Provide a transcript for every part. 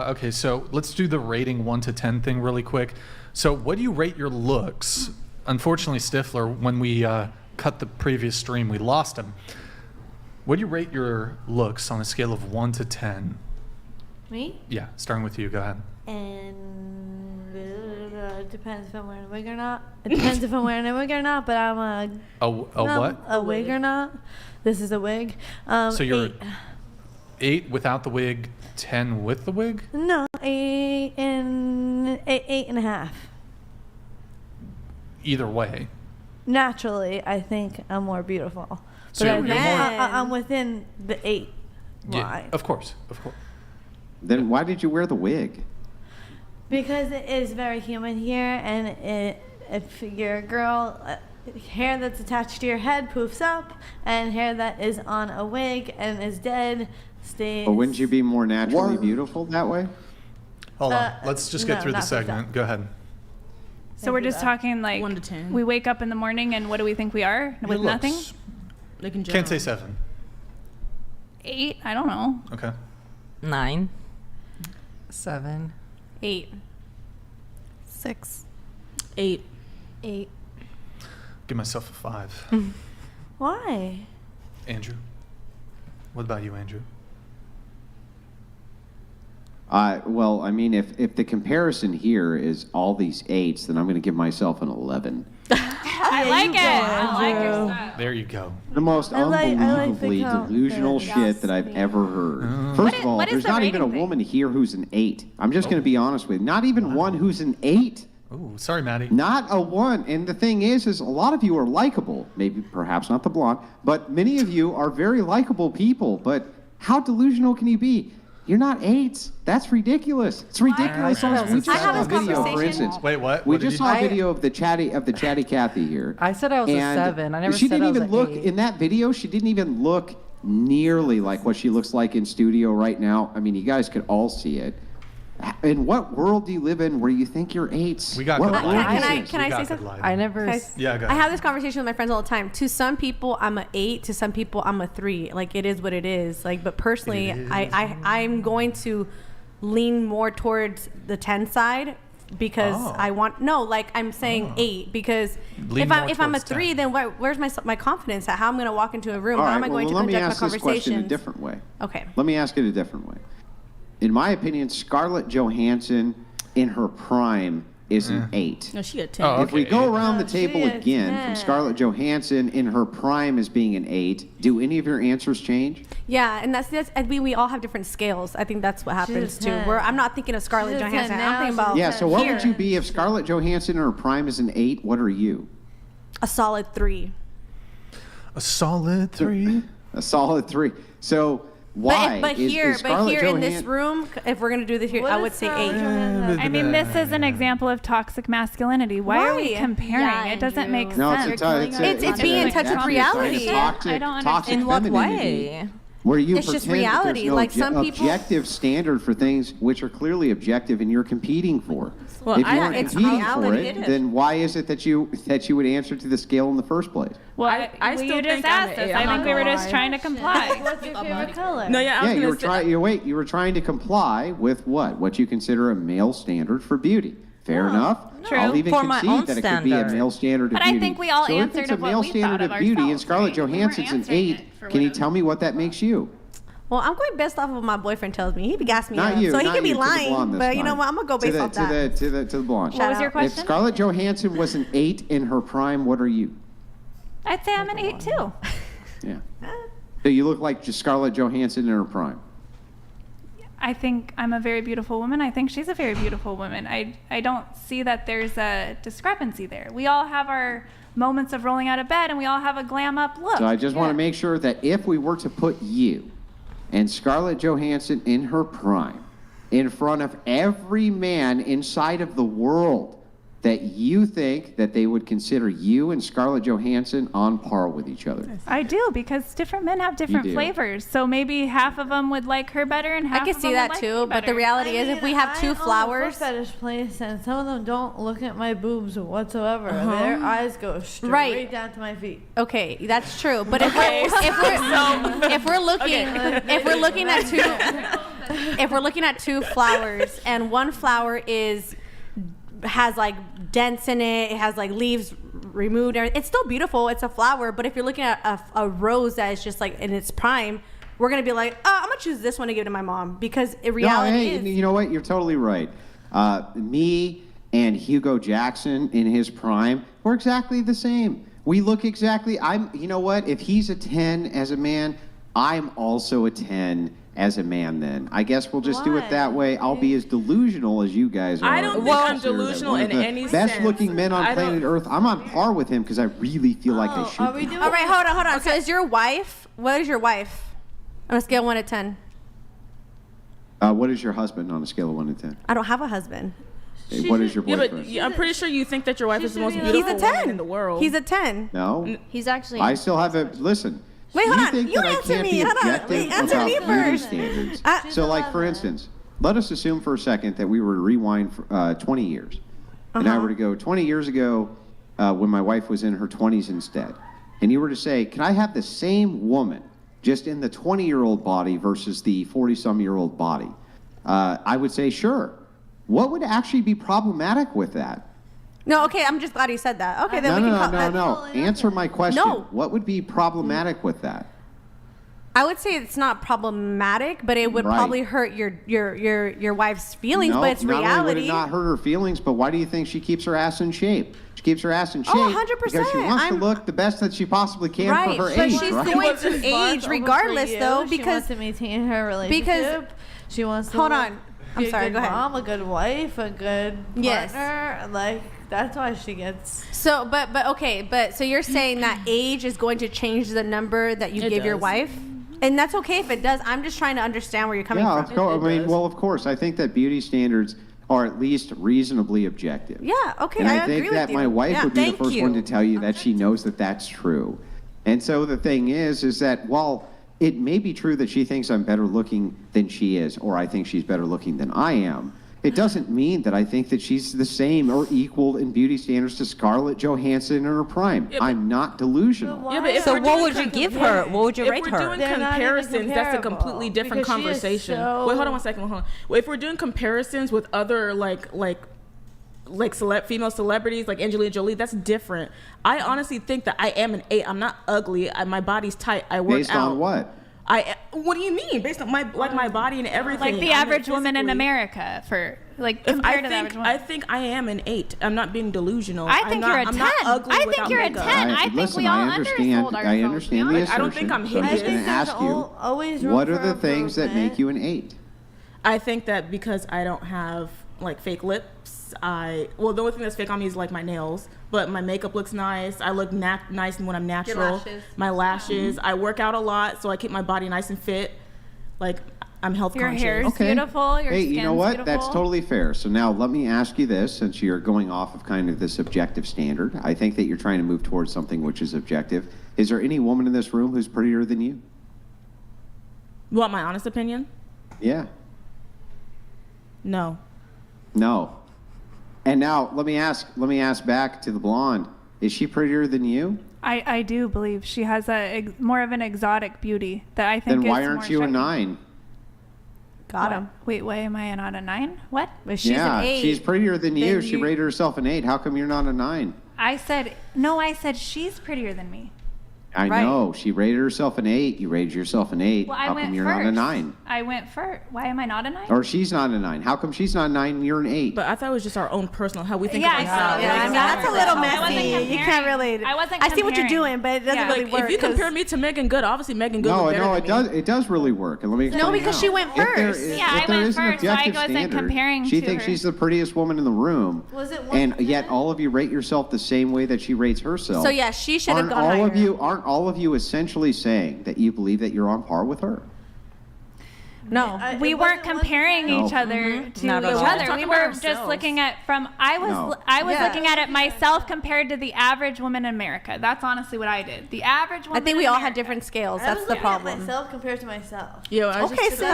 Okay, so let's do the rating 1 to 10 thing really quick. So what do you rate your looks? Unfortunately, Stifler, when we cut the previous stream, we lost him. What do you rate your looks on a scale of 1 to 10? Me? Yeah, starting with you. Go ahead. And it depends if I'm wearing a wig or not. It depends if I'm wearing a wig or not, but I'm what? A wig or not. This is a wig. So you're 8. 8 without the wig, 10 with the wig? No, 8 and 8.5. Either way. Naturally, I think I'm more beautiful. So But you're more- I'm within the 8 line. Yeah, of course. Then why did you wear the wig? Because it is very humid here, and if you're a girl, hair that's attached to your head poofs up, and hair that is on a wig and is dead stays. But wouldn't you be more naturally beautiful that way? Hold on. Let's just get no, through the not like segment. that. Go ahead. So we're just talking like 1 to 10. we wake up in the morning and what do we think we are with Your looks. nothing? Like in Can't say general. 7. 8? I don't know. Okay. 9. 7. 8. 6. 8. 8. Give myself a 5. Why? Andrew. What about you, Andrew? Well, I mean, if the comparison here is all these 8s, then I'm going to give myself an 11. I like it. I like your stuff. There you go. The most I like unbelievably the delusional shit that I've ever heard. First of all, what is there's the not even a rating thing? woman here who's an 8. I'm just going to be honest with you. Not even one who's an 8. Ooh, sorry, Maddie. Not a 1. And the thing is a lot of you are likable. Maybe, perhaps not the blonde, but many of you are very likable people. But how delusional can you be? You're not 8s. That's ridiculous. It's ridiculous. We just I have saw a this video, for conversation. instance. Wait, what? We What did just you- saw a video of the chatty Cathy here. I said I was a 7. I never she said didn't I was even an look 8. in that video. She didn't even look nearly like what she looks like in studio right now. I mean, you guys could all see it. In what world do you live in where you think you're 8s? We got What good world lighting. is Can I- this? can We I got say good something? lighting. I never. Guys, Yeah, go I ahead. have this conversation with my friends all the time. To some people, I'm a 8. To some people, I'm a 3. Like, it is what it is. Like, but personally, It is. I'm going to lean more towards the 10 side because Oh. I want I'm saying 8 because Lean if I'm more a towards 3, 10. then where's my confidence? How I'm going to walk into a room? All How right, am I going well, let to me conduct ask my this question a conversations? different way. Okay. Let me ask it a different way. In my opinion, Scarlett Johansson in her prime is an 8. No, she a 10. Oh, If we okay. go around the Oh, table she is again 10. from Scarlett Johansson in her prime as being an 8, do any of your answers change? Yeah, and that's we all have different scales. I think that's what happens She's too. 10. Where I'm not thinking of Scarlett She's a 10 Johansson. now, I'm thinking she's about Yeah, so what here. would you be if Scarlett Johansson in her prime is an 8? What are you? A solid 3. A solid 3. A solid 3. So why? But is here Scarlett in this Johansson- room, if we're gonna do this here, What I is would say Scarlett 8. Johansson? I mean, this is an example of toxic masculinity. Why are we Why? comparing? Yeah, it doesn't Andrew. make No, sense. it's being in touch with exactly reality. a sign of toxic, I don't toxic In what femininity, way? Where you It's just pretend that reality. there's no Like, some people- objective standard for things which are clearly objective and you're competing for. Well, if you weren't it's competing for reality. it, then why is it that you would answer to the scale in the first place? Well, I you still just think I'm asked an us. 8. I I'm think not we were gonna just lie. trying to comply. What's your favorite color? No, yeah, I was Yeah, you gonna were say- trying. You were trying to comply with what? What you consider a male standard for beauty. Fair enough. True. I'll even For my concede own that it could be a standard. male standard of But I beauty. think we all so if answered it's a of what male we standard thought of beauty and ourselves, Scarlett right? We weren't Johansson's an answering 8, it for can you what- tell me what that makes you? Well, I'm going based off of what my boyfriend tells me. He be gassing me Not up, you. so he not could be you, to the blonde lying. this But you know time. what? I'm gonna go To based the- off to that. the blonde. What was your If question? Scarlett Johansson was an 8 in her prime, what are you? I'd say I'm an 8 too. Yeah. So you look like just Scarlett Johansson in her prime. I think I'm a very beautiful woman. I think she's a very beautiful woman. I don't see that there's a discrepancy there. We all have our moments of rolling out of bed, and we all have a glam up look. So I just want Yeah. to make sure that if we were to put you and Scarlett Johansson in her prime in front of every man inside of the world, that you think that they would consider you and Scarlett Johansson on par with each other. I do, because different men have different do. flavors. So maybe half of them would like her better, and half I can of see them that would like too. me But the better. reality is, if we have two I own a flowers, foot fetish place, and some of them don't look at my boobs whatsoever. Their eyes go straight Right. down to my feet. okay, that's true. But if we're looking at two. if we're looking at two flowers and one flower has like dents in it, it has like leaves removed, it's still beautiful. It's a flower. But if you're looking at a rose that is just like in its prime, we're gonna be like, oh, I'm gonna choose this one to give to my mom because in reality, no, hey, you know what? You're totally right. Me and Hugo Jackson in his prime, we're exactly the same. We look exactly. You know what? If he's a 10 as a man, I'm also a 10 as a man. Then I guess we'll just do it that way. I'll be as delusional as you guys are. I don't think I'm delusional in any sense. Best looking men on planet Earth. I'm on par with him because I really feel like I should. Are we be. doing? all right, hold on. So is your wife? What is your wife on a scale of 1 to 10? What is your husband on a scale of 1 to 10? I don't have a husband. What is your Yeah, boyfriend? but I'm pretty sure you think that your wife is the most He's beautiful He's a 10 woman in the world. He's a 10. No. He's actually. I still have a listen. Wait, hold you on. think You that I answer can't me. be Hold on. objective Wait, answer about me beauty first. standards? She's So, like, for 11. instance, let us assume for a second that we were to rewind for, 20 years. And I were to go 20 years ago when my wife was in her 20s instead. And you were to say, can I have the same woman just in the 20-year-old body versus the 40-some-year-old body? I would say, sure. What would actually be problematic with that? No, okay. I'm just glad you said that. Okay, then No, we no, can. no, no, Absolutely no. Answer my question. No. What would be problematic with that? I would say it's not problematic, but it would Right. probably hurt your wife's feelings. No, but it's not only would reality. it not hurt her feelings, but why do you think she keeps her ass in shape? She keeps her ass in shape 100%. because she wants to I'm- look the best that she possibly can Right, for her but age, she's right? going wants to bond age over regardless, for you. though, She because wants to maintain her relationship. She wants to Hold look- on. I'm be a sorry, good go ahead. mom, a good wife, a good Yes. partner. Like that's why she gets. so, but okay, but so you're saying that age is going to change the number that you It give your does. wife, and that's okay if it does. I'm just trying to understand where you're coming Yeah, from. of course. I mean, does. well, of course. I think that beauty standards are at least reasonably objective. Yeah, okay, And I I agree think with that you. my wife Yeah, would be the thank first you. one to tell you that she knows that that's true. And so the thing is that while it may be true that she thinks I'm better looking than she is, or I think she's better looking than I am, it doesn't mean that I think that she's the same or equal in beauty standards to Scarlett Johansson in her prime. Yeah, but- I'm not delusional. Yeah, but if So we're what doing would you give her? What would you if rate we're her? doing They're not even comparisons, that's a comparable, completely different because she is conversation. so- Wait, hold on one second. Hold on. Well, if we're doing comparisons with other female celebrities like Angelina Jolie, that's different. I honestly think that I am an 8. I'm not ugly. My body's tight. I work Based out. on what? What do you mean? Based on my body and everything. Like the I'm average woman in physically- America, for like If compared to the average woman. I think I am an 8. I'm not being delusional. I think you're a 10. I'm not ugly I think without you're a makeup. 10. I think listen, we all I understand. undersold I ourselves, understand to the be assertion. I don't think I'm so I'm I just going think to there's ask you, always room what are for the things that improvement. make you an 8? I think that because I don't have like fake lips, the only thing that's fake on me is like my nails, but my makeup looks nice. I look nice when I'm natural. lashes. My lashes. I work out a lot, so I keep my body nice and fit. Like I'm health Your conscious. hair's beautiful. Your Hey, skin's you know what? beautiful. That's totally fair. So now let me ask you this, since you're going off of kind of this objective standard. I think that you're trying to move towards something which is objective. Is there any woman in this room who's prettier than you? You want my honest opinion? Yeah. No. No. And now let me ask back to the blonde. Is she prettier than you? I do believe she has more of an exotic beauty that I think Then is why more aren't you a striking. 9? Got him. Wait, why am I not a 9? What? But she's Yeah, an 8. she's prettier than you. Then She you- rated herself an 8. How come you're not a 9? I said she's prettier than me. I Right. know. She rated herself an 8. You rated yourself an 8. Well, I How went come you're first. not a 9? I went first. Why am I not a 9? Or she's not a 9. How come she's not a 9 and you're an 8? But I thought it was just our own personal how we think Yeah, of I ourselves. saw Yeah, I mean, Exactly. that's a little I wasn't messy. You comparing. can't really. I wasn't I see what you're comparing. doing, but it doesn't Yeah. really Like, work. if you 'cause- compare me to Megan Good, obviously Megan Good No, was better no, than it me. does. It does really work, and let me explain. because how. she went If there first. is- Yeah, if I there went is an first, so I objective wasn't standard, comparing she to thinks her. she's the prettiest woman in the room. Was it 1 And to yet, 10? all of you rate yourself the same way that she rates herself. So yeah, she should have Aren't gone all higher. of you? Aren't all of you essentially saying that you believe that you're on par with her? No. I- We it weren't wasn't 1 to comparing 10. each No. other to Not each at all. other. Talking We about were just ourselves. looking at No. I was Yeah. looking at it myself compared to the average woman in America. That's honestly what I did. The average I woman. think we in all had America. different scales. I That's was the looking at problem. myself compared to myself. Yo, I Okay, just, sis.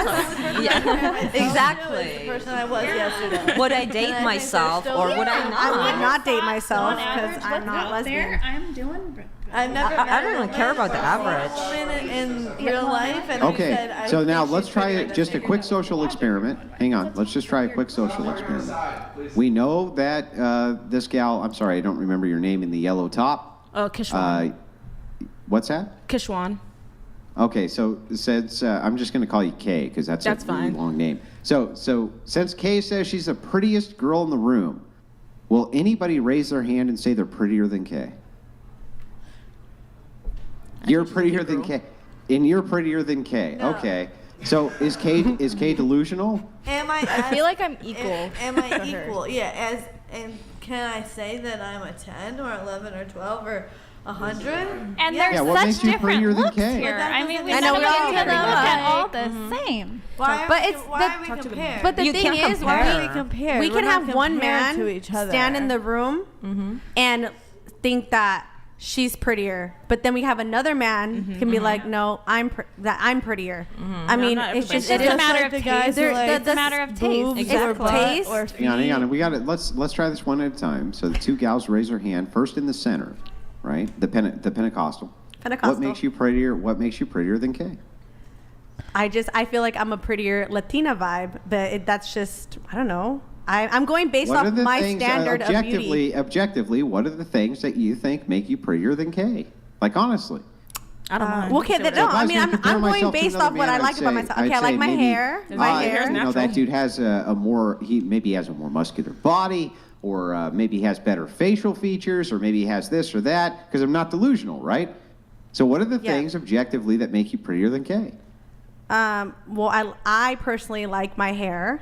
Yeah. The Exactly. person I was yesterday. Would I And I date think myself they're or still- would I I not? would not date myself On average, because I'm what's not out lesbian. there, I'm doing good. I've never. I don't even care about the average. In real life, and Okay, I said, I so think now she's let's try prettier it, than just a me. quick social experiment. Hang on, let's just try a quick social experiment. We know that this gal, I'm sorry, I don't remember your name, in the yellow top. Kishwan. What's that? Kishwan. Okay, so since I'm just going to call you Kay because that's a really fine. long name. So since Kay says she's the prettiest girl in the room, will anybody raise their hand and say they're prettier than Kay? You're prettier than Kay, and you're prettier than Kay. No. Okay, so is Kay delusional? Am I? I feel like I'm equal. Am I equal? Yeah. And can I say that I'm a 10 or 11 or 12 or 100? And Yeah. there's Yeah, what such makes you different prettier than looks Kay? here. But that I mean, doesn't we mean gotta we get all to look look at all alike. the same. Why But are it's why the- are we Talk to the compared? But the You thing can't is, why are we compare. compared? we We're can not have one compared man to each other. stand in the room and think that she's prettier, but then we have another man can be like, no, I'm prettier. I mean, not it's just everybody. it It's is a matter like of the taste. guys who like It's a matter of taste. boobs or Exactly. butt Taste. or Hang on. We got it. Let's try this one at a time. So the two gals raise their hand first in the center, right? The Pentecostal. Pentecostal. What makes you prettier? What makes you prettier than Kay? I feel like I'm a prettier Latina vibe, but that's just I don't know. I'm going based What are off the my things standard of beauty. objectively? What are the things that you think make you prettier than Kay? Like honestly. I don't mind. Okay, Say no, whatever. I If mean, was I'm gonna compare going myself to based another off what man, I I'd like about say- myself. I'd Okay, I say like my maybe, hair. My hair. You know, that dude has a more, he maybe has a more muscular body, or maybe he has better facial features, or maybe he has this or that, because I'm not delusional, right? So what are the Yeah. things objectively that make you prettier than Kay? Well, I personally like my hair,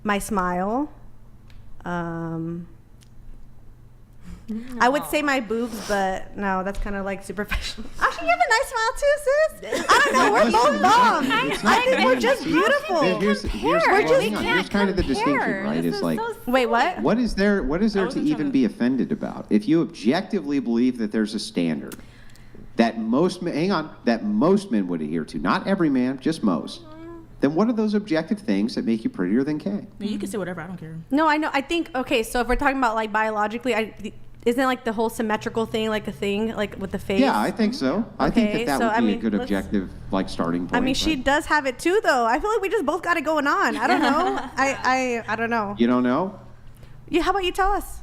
my smile. I would say my boobs, but no, that's kind of like superficial. Actually, you have a nice smile too, sis. I don't know. We're both bomb. It's I not think fair. we're just See, beautiful. Here's hang on, here's kind of the distinction, right? It's like, Wait, what? what is there to wasn't trying even to- be offended about? If you objectively believe that there's a standard that most men would adhere to, not every man, just most, then what are those objective things that make you prettier than Kay? You can say whatever. I don't care. No, I know. I think okay. So if we're talking about like biologically, isn't like the whole symmetrical thing like a thing like with the face? Yeah, I think so. I think Okay, that so, would I be a mean, good let's- objective like starting point. I mean, she right? does have it too, though. I feel like we just both got it going on. I don't know. I don't know. You don't know? Yeah, how about you tell us?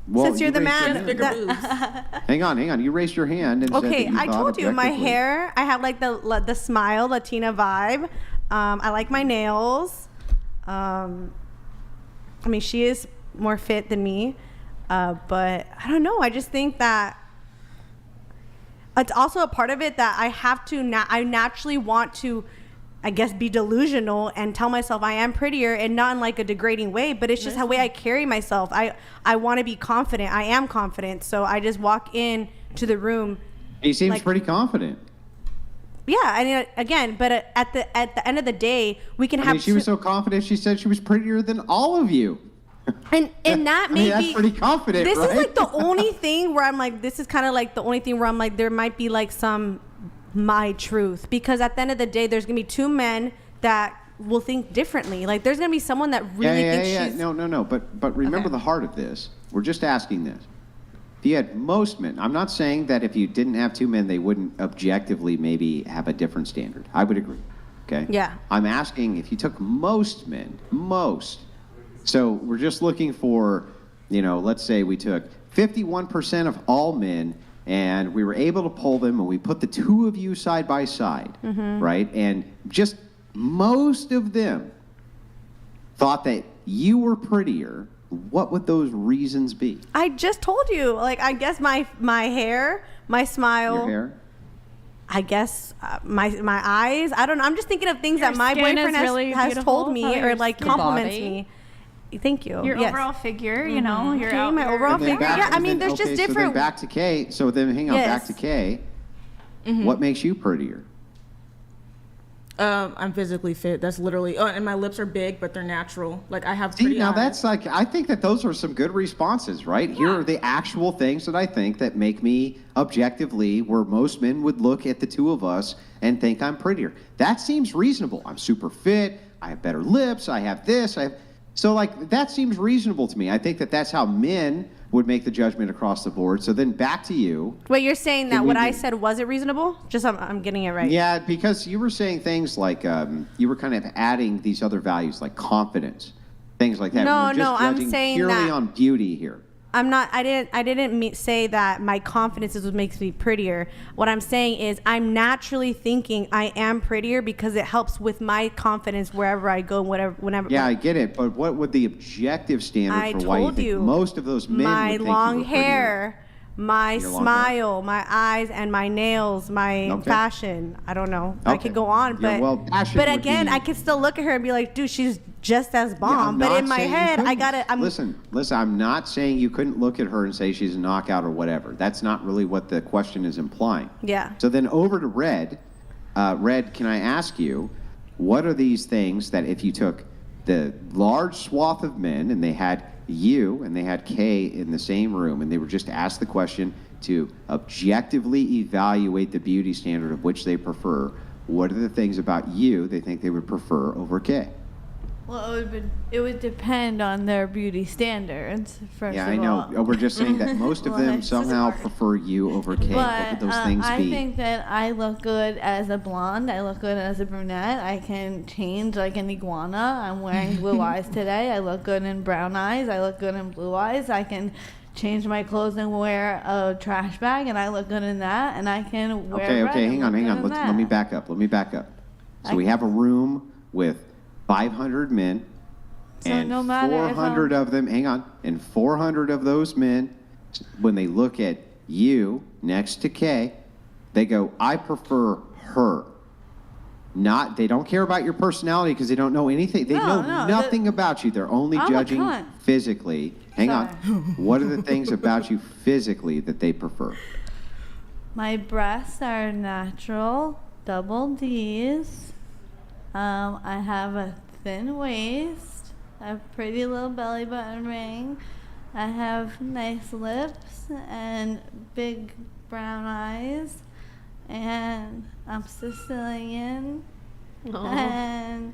Well, Since you're the raised your man. hand. Bigger that- boobs. Hang on. You raised your hand and said Okay, that you I thought told you my objectively. hair. I have like the smile Latina vibe. I like my nails. I mean, she is more fit than me, but I don't know. I just think that it's also a part of it that I have to. I naturally want to, I guess, be delusional and tell myself I am prettier, and not in like a degrading way, but it's just the way I carry myself. I want to be confident. I am confident, so I just walk in to the room. He seems like- pretty confident. Yeah, I mean, again, but at the end of the day, we can I have. mean, she was so confident. She said she was prettier than all of you. and that I mean, may that's be pretty confident, This right? is like the only thing where I'm like, this is kind of like the only thing where I'm like, there might be like some my truth, because at the end of the day, there's gonna be two men that will think differently. Like, there's gonna be someone that really thinks she's. No. But remember Okay. the heart of this. We're just asking this. If you had most men, I'm not saying that if you didn't have two men, they wouldn't objectively maybe have a different standard. I would agree. Okay? Yeah. I'm asking if you took most men, most. So we're just looking for, let's say we took 51% of all men and we were able to pull them and we put the two of you side by side, right? And just most of them thought that you were prettier. What would those reasons be? I just told you. Like, I guess my hair, my smile. Your hair? I guess my eyes. I don't know. I'm just thinking of things Your that my skin boyfriend is really has told beautiful. me Oh, or your like skin. compliments Body. me. Thank you. Your Yes. overall figure, you know, your Okay, my overall And then figure. back- Yeah, I and mean, then- there's just okay, So then different. back to Kay. So then hang on, back Yes. to Kay. What makes you prettier? I'm physically fit. That's literally. Oh, and my lips are big, but they're natural. Like I have. See, pretty now eyes. that's like, I think that those are some good responses, right? Here are the actual things that I think that make me objectively, where most men would look at the two of us and think I'm prettier. That seems reasonable. I'm super fit. I have better lips. I have this. So, like, that seems reasonable to me. I think that that's how men would make the judgment across the board. So then back to you. Wait, you're saying that Did we what I do- said wasn't reasonable? Just I'm getting it right. Yeah, because you were saying things like you were kind of adding these other values like confidence, things like that. No, We're just no, I'm judging saying purely that- on beauty here. I'm not. I didn't say that my confidence is what makes me prettier. What I'm saying is I'm naturally thinking I am prettier because it helps with my confidence wherever I go, whenever. Yeah, I get it, but what would the objective standard I for why you told think you. most of those men My would think long you were prettier? hair, my Your long smile, my eyes, and my nails, my Okay. fashion. I don't know. I Okay. could go on, Yeah, but well, passion but would again, be- I could still look at her and be like, dude, she's just as Yeah, bomb. I'm but not in my saying you head, I couldn't. gotta. Listen. I'm not saying you couldn't look at her and say she's a knockout or whatever. That's not really what the question is implying. Yeah. So then over to Red. Red, can I ask you, what are these things that if you took the large swath of men and they had you and they had Kay in the same room and they were just asked the question to objectively evaluate the beauty standard of which they prefer, what are the things about you they think they would prefer over Kay? Well, it would depend on their beauty standards, first Yeah, of I know. all. We're just saying that most of Well, them it's somehow prefer you over Kay. What would But those things I be? think that I look good as a blonde. I look good as a brunette. I can change like an iguana. I'm wearing blue eyes today. I look good in brown eyes. I look good in blue eyes. I can change my clothes and wear a trash bag, and I look good in that. And I can wear Okay, red and hang on. look good in Let me that. back up. So we have a room with 500 men, So and no matter if 400 of them, and 400 of those men, when they look at you next to Kay, they go, I prefer her. They don't care about your personality because they don't know anything. They know nothing about you. They're only I'm a judging cunt. physically. Hang on. What are the things about you physically that they prefer? My breasts are natural, double D's. I have a thin waist, a pretty little belly button ring. I have nice lips and big brown eyes. And I'm Sicilian. And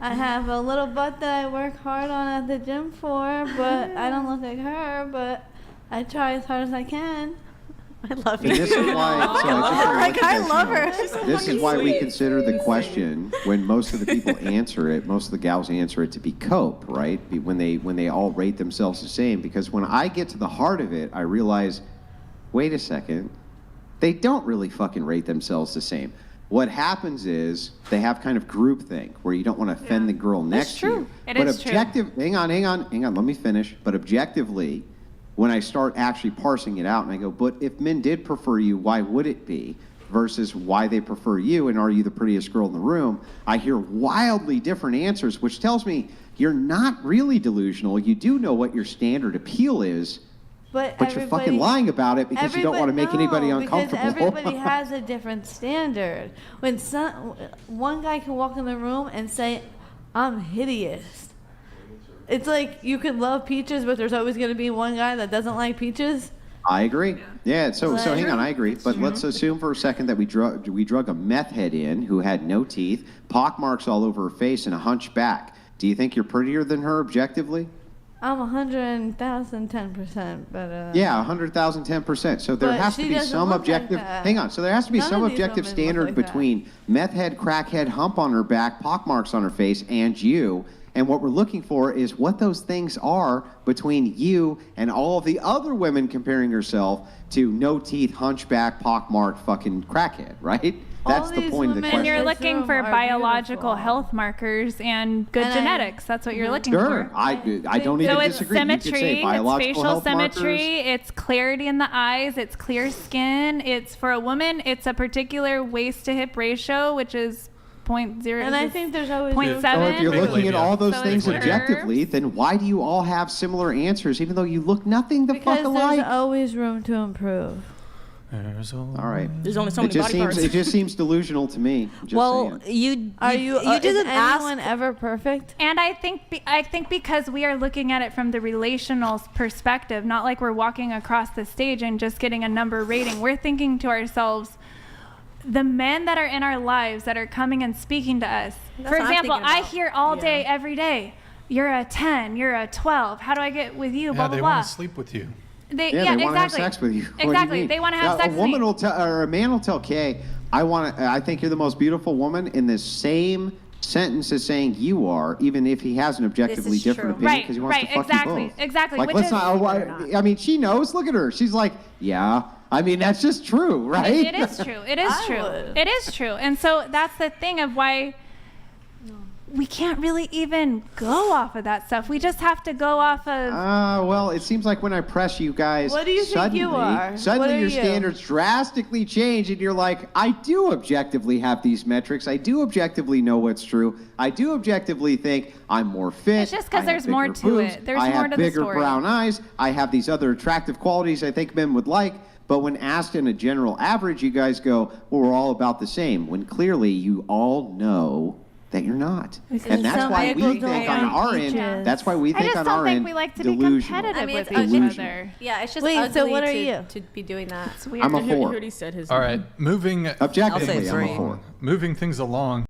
I have a little butt that I work hard on at the gym for, but I don't look like her, but I try as hard as I can. I love And you. this is why. So Like, I love her. This is why we consider the question when most of the people answer it, most of the gals answer it to be cope, right? When they all rate themselves the same. Because when I get to the heart of it, I realize, wait a second, they don't really fucking rate themselves the same. What happens is they have kind of groupthink where you don't want to offend the girl next to you. It But is true. hang on, let me finish. But objectively, when I start actually parsing it out and I go, but if men did prefer you, why would it be? Versus why they prefer you and are you the prettiest girl in the room? I hear wildly different answers, which tells me you're not really delusional. You do know what your standard appeal is, But you're fucking lying about it because you don't want to make anybody uncomfortable. Because everybody has a different standard. When one guy can walk in the room and say, "I'm hideous," it's like you could love peaches, but there's always going to be one guy that doesn't like peaches. I agree. Yeah. So hang on. I agree. But let's assume for a second that we drug a meth head in who had no teeth, pock marks all over her face, and a hunchback. Do you think you're prettier than her objectively? I'm 110% better. Yeah, 100,000, 10%. So there But has to she be doesn't some look objective. like that. Hang on. So there has to be None some of these objective women look standard like that. between meth head, crackhead, hump on her back, pock marks on her face, and you. And what we're looking for is what those things are between you and all of the other women comparing herself to no teeth, hunchback, pockmarked fucking crackhead, right? That's the these point of the women- question. And you're This looking room for are biological beautiful. health markers and good And genetics. That's what you're looking Sure, for. I don't even So it's disagree. You could say symmetry, it's biological facial health symmetry, markers. it's clarity in the eyes, it's clear skin. It's for a woman, it's a particular waist to hip ratio, which is 0.0. And I think there's always Point room- So if you're Big looking at all those So things it's objectively, then why do you all have similar answers, even though you look nothing the because fuck alike? there's always room to improve. All right. There's only so It many just body seems parts. it just seems delusional to me. Just Well, saying. you Is didn't anyone ask. ever perfect? And I think because we are looking at it from the relational perspective, not like we're walking across the stage and just getting a number rating. We're thinking to ourselves, the men that are in our lives that are coming and speaking to us. That's For what I'm example, thinking I about. hear all day, every day, you're a 10, you're a 12. How do I get with you? Yeah, Blah blah they blah. want to sleep with you. They They want to have exactly. sex with you. What do you Exactly. mean? They want to have Now, sex a woman with me. will tell, or a man will tell Kay, I think you're the most beautiful woman in the same sentence as saying you are, even if he has an objectively is different true. opinion Right, because he wants right, to fuck exactly, you both. exactly, Like, which let's is- not. I mean, she knows. Look at her. She's like, yeah. I mean, that's just true, right? It is true. It is I true. would. It is true. And so that's the thing of why we can't really even go off of that stuff. We just have to go off of Well, it seems like when I press you guys, What do you think you are? Suddenly What are your you? standards drastically change, and you're like, I do objectively have these metrics. I do objectively know what's true. I do objectively think I'm more fit. It's just 'cause I have there's more bigger to boobs, it. There's I more have to the bigger story. brown eyes. I have these other attractive qualities I think men would like. But when asked in a general average, you guys go, well, we're all about the same, when clearly you all know that you're not. And that's some why people we don't think on like our each end, other. that's why we I think just on don't our think end, we like to be delusional. competitive I mean, with it's each delusional. other. Yeah, it's just Wait, so ugly what are to, you? to be doing that. It's weird. I'm a I heard- four. heard he said his All right, moving Objectively, I'm a three. four. moving things along.